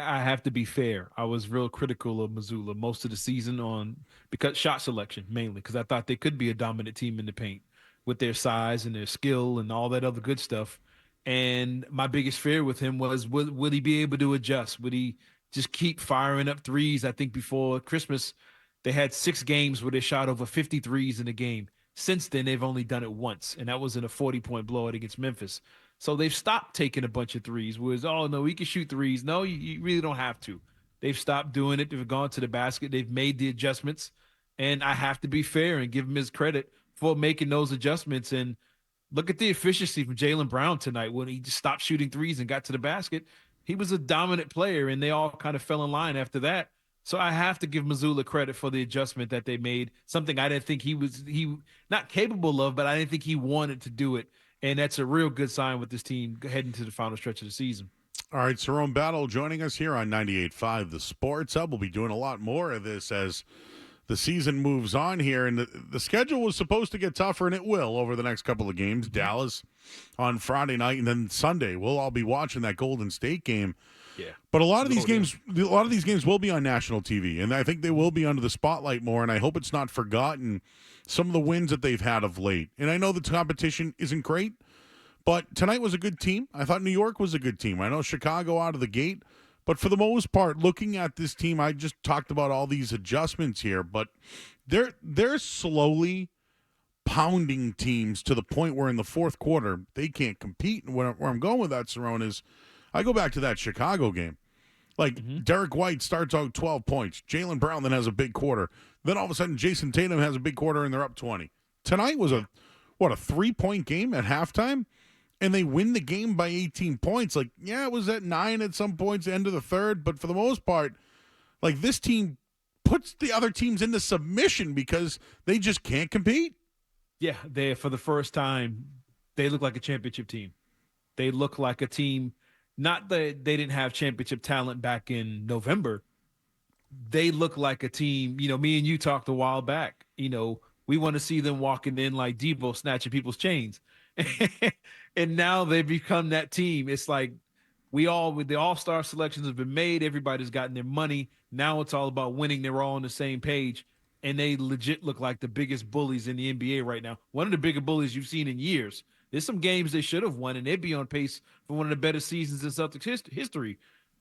I have to be fair. I was real critical of Missoula most of the season on because shot selection mainly because I thought they could be a dominant team in the paint with their size and their skill and all that other good stuff. And my biggest fear with him was would he be able to adjust? Would he just keep firing up threes? I think before Christmas they had 6 games where they shot over 50 threes in a game. Since then they've only done it once, and that was in a 40-point blowout against Memphis. So they've stopped taking a bunch of threes. Whereas, oh no, we can shoot threes. No, you really don't have to. They've stopped doing it. They've gone to the basket. They've made the adjustments, and I have to be fair and give him his credit for making those adjustments. And look at the efficiency from Jaylen Brown tonight when he just stopped shooting threes and got to the basket. He was a dominant player, and they all kind of fell in line after that. So I have to give Missoula credit for the adjustment that they made. Something I didn't think he not capable of, but I didn't think he wanted to do it, and that's a real good sign with this team heading to the final stretch of the season. All right, Cerrone Battle joining us here on 98.5 The Sports Hub. We'll be doing a lot more of this as the season moves on here, and the schedule was supposed to get tougher, and it will over the next couple of games. Dallas on Friday night, and then Sunday we'll all be watching that Golden State game. Yeah. But a lot of these Oh, yeah. games will be on national TV, and I think they will be under the spotlight more. And I hope it's not forgotten some of the wins that they've had of late. And I know the competition isn't great, but tonight was a good team. I thought New York was a good team. I know Chicago out of the gate. But for the most part, looking at this team, I just talked about all these adjustments here, but they're slowly pounding teams to the point where in the fourth quarter they can't compete. And where I'm going with that, Cerrone, is I go back to that Chicago game. Like Derek White starts out 12 points. Jaylen Brown then has a big quarter. Then all of a sudden Jason Tatum has a big quarter and they're up 20. Tonight was a 3-point game at halftime, and they win the game by 18 points. Like, yeah, it was at 9 at some points, end of the third, but for the most part, like this team puts the other teams into submission because they just can't compete. Yeah, they for the first time they look like a championship team. They look like a team. Not that they didn't have championship talent back in November. They look like a team. Me and you talked a while back. We want to see them walking in like Debo snatching people's chains, and now they've become that team. It's like with the all-star selections have been made. Everybody's gotten their money. Now it's all about winning. They're all on the same page, and they legit look like the biggest bullies in the NBA right now. One of the bigger bullies you've seen in years. There's some games they should have won, and they'd be on pace for one of the better seasons in Celtics history.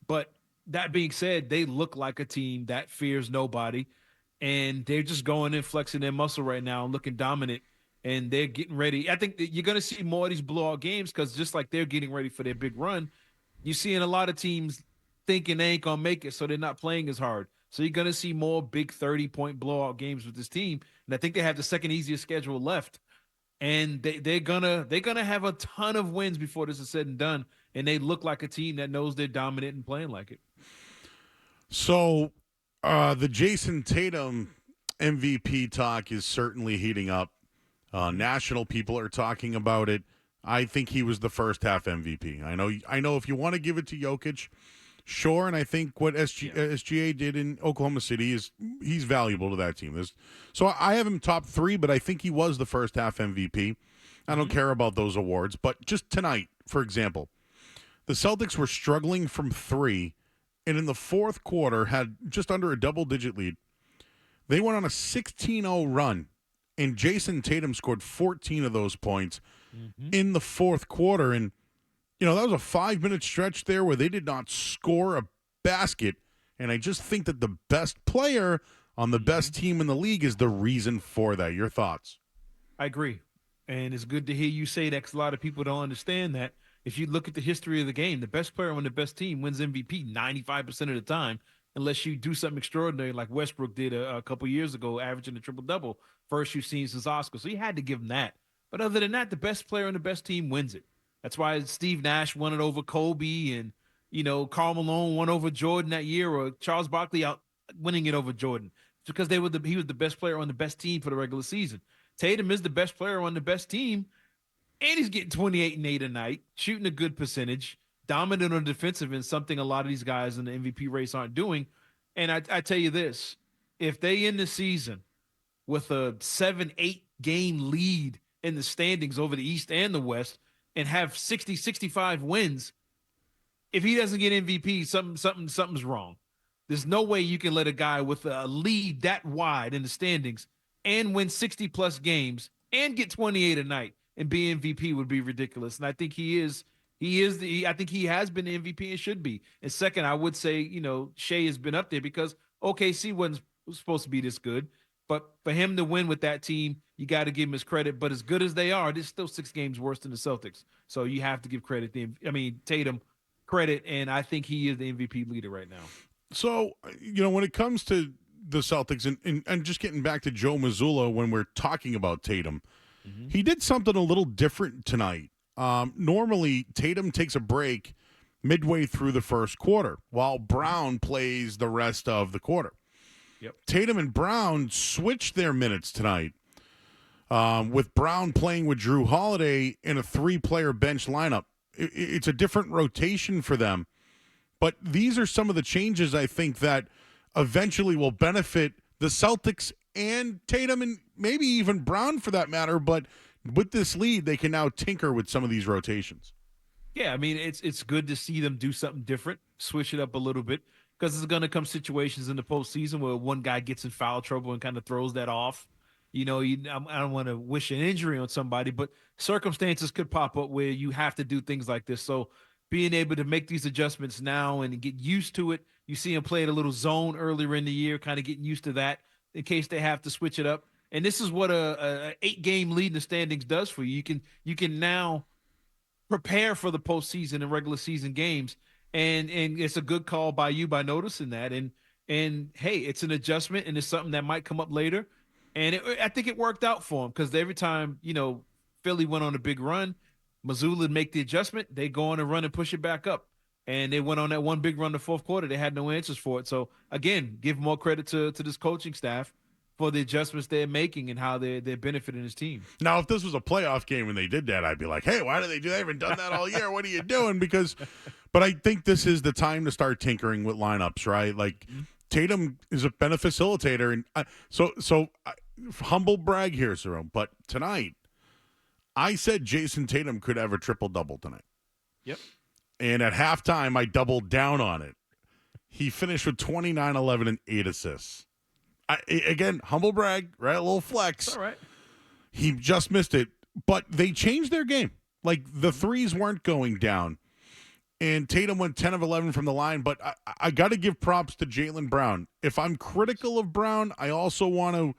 But that being said, they look like a team that fears nobody, and they're just going in flexing their muscle right now and looking dominant. And they're getting ready. I think that you're going to see more of these blowout games because just like they're getting ready for their big run, you're seeing a lot of teams thinking they ain't gonna make it, so they're not playing as hard. So you're gonna see more big 30-point blowout games with this team, and I think they have the second easiest schedule left. And they're gonna have a ton of wins before this is said and done, and they look like a team that knows they're dominant and playing like it. So the Jason Tatum MVP talk is certainly heating up. National people are talking about it. I think he was the first half MVP. I know. If you want to give it to Jokic, sure. And I think what SGA did in Oklahoma City he's valuable to that team. So I have him top 3, but I think he was the first half MVP. I don't care about those awards, but just tonight, for example, the Celtics were struggling from 3, and in the fourth quarter had just under a double-digit lead. They went on a 16-0 run, and Jason Tatum scored 14 of those points in the fourth quarter. And, that was a 5-minute stretch there where they did not score a basket. And I just think that the best player on the best team in the league is the reason for that. Your thoughts? I agree. And it's good to hear you say that because a lot of people don't understand that. If you look at the history of the game, the best player on the best team wins MVP 95% of the time, unless you do something extraordinary like Westbrook did a couple years ago, averaging a triple-double, first you've seen since Oscar. So you had to give him that. But other than that, the best player on the best team wins it. That's why Steve Nash won it over Kobe, and Karl Malone won over Jordan that year, or Charles Barkley out winning it over Jordan. It's because he was the best player on the best team for the regular season. Tatum is the best player on the best team, and he's getting 28 and 8 a night, shooting a good percentage, dominant on defensive end, something a lot of these guys in the MVP race aren't doing. And I tell you this, if they end the season with a 7-8 game lead in the standings over the East and the West and have 60, 65 wins, if he doesn't get MVP, something's wrong. There's no way you can let a guy with a lead that wide in the standings and win 60 plus games and get 28 a night and be MVP would be ridiculous. And I think I think he has been the MVP and should be. And second, I would say, Shea has been up there because OKC wasn't supposed to be this good. But for him to win with that team, you got to give him his credit. But as good as they are, they're still 6 games worse than the Celtics. So you have to give credit Tatum credit, and I think he is the MVP leader right now. So, when it comes to the Celtics and just getting back to Joe Mazzulla when we're talking about Tatum, he did something a little different tonight. Normally, Tatum takes a break midway through the first quarter while Brown plays the rest of the quarter. Yep. Tatum and Brown switched their minutes tonight with Brown playing with Drew Holiday in a 3-player bench lineup. It's a different rotation for them. But these are some of the changes I think that eventually will benefit the Celtics and Tatum and maybe even Brown for that matter. But with this lead, they can now tinker with some of these rotations. Yeah, I mean, it's good to see them do something different, switch it up a little bit, because there's going to come situations in the postseason where one guy gets in foul trouble and kind of throws that off. I don't want to wish an injury on somebody, but circumstances could pop up where you have to do things like this. So being able to make these adjustments now and get used to it, you see him play a little zone earlier in the year, kind of getting used to that in case they have to switch it up. And this is what a 8-game lead in the standings does for you. You can now prepare for the postseason and regular season games. And it's a good call by you by noticing that. And hey, it's an adjustment and it's something that might come up later. And I think it worked out for him because every time, Philly went on a big run, Mazzulla would make the adjustment, they go on a run and push it back up. And they went on that one big run in the fourth quarter. They had no answers for it. So again, give more credit to this coaching staff for the adjustments they're making and how they're benefiting his team. Now, if this was a playoff game and they did that, I'd be like, hey, why do they do that? They haven't done that all year. What are you doing? But I think this is the time to start tinkering with lineups, right? Like Tatum has been a facilitator. And so humble brag here, Cerrone, but tonight, I said Jason Tatum could have a triple-double tonight. Yep. And at halftime, I doubled down on it. He finished with 29, 11, and 8 assists. Again, humble brag, right? A little flex. All right. He just missed it, but they changed their game. Like the threes weren't going down. And Tatum went 10 of 11 from the line, but I got to give props to Jaylen Brown. If I'm critical of Brown, I also want to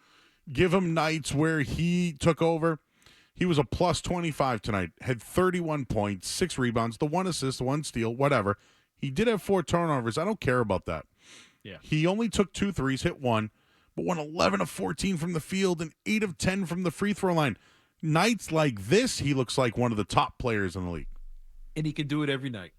give him nights where he took over. He was a plus 25 tonight, had 31 points, 6 rebounds, the 1 assist, 1 steal, whatever. He did have 4 turnovers. I don't care about that. Yeah. He only took 2 threes, hit 1, but went 11 of 14 from the field and 8 of 10 from the free throw line. Nights like this, he looks like one of the top players in the league. And he can do it every night.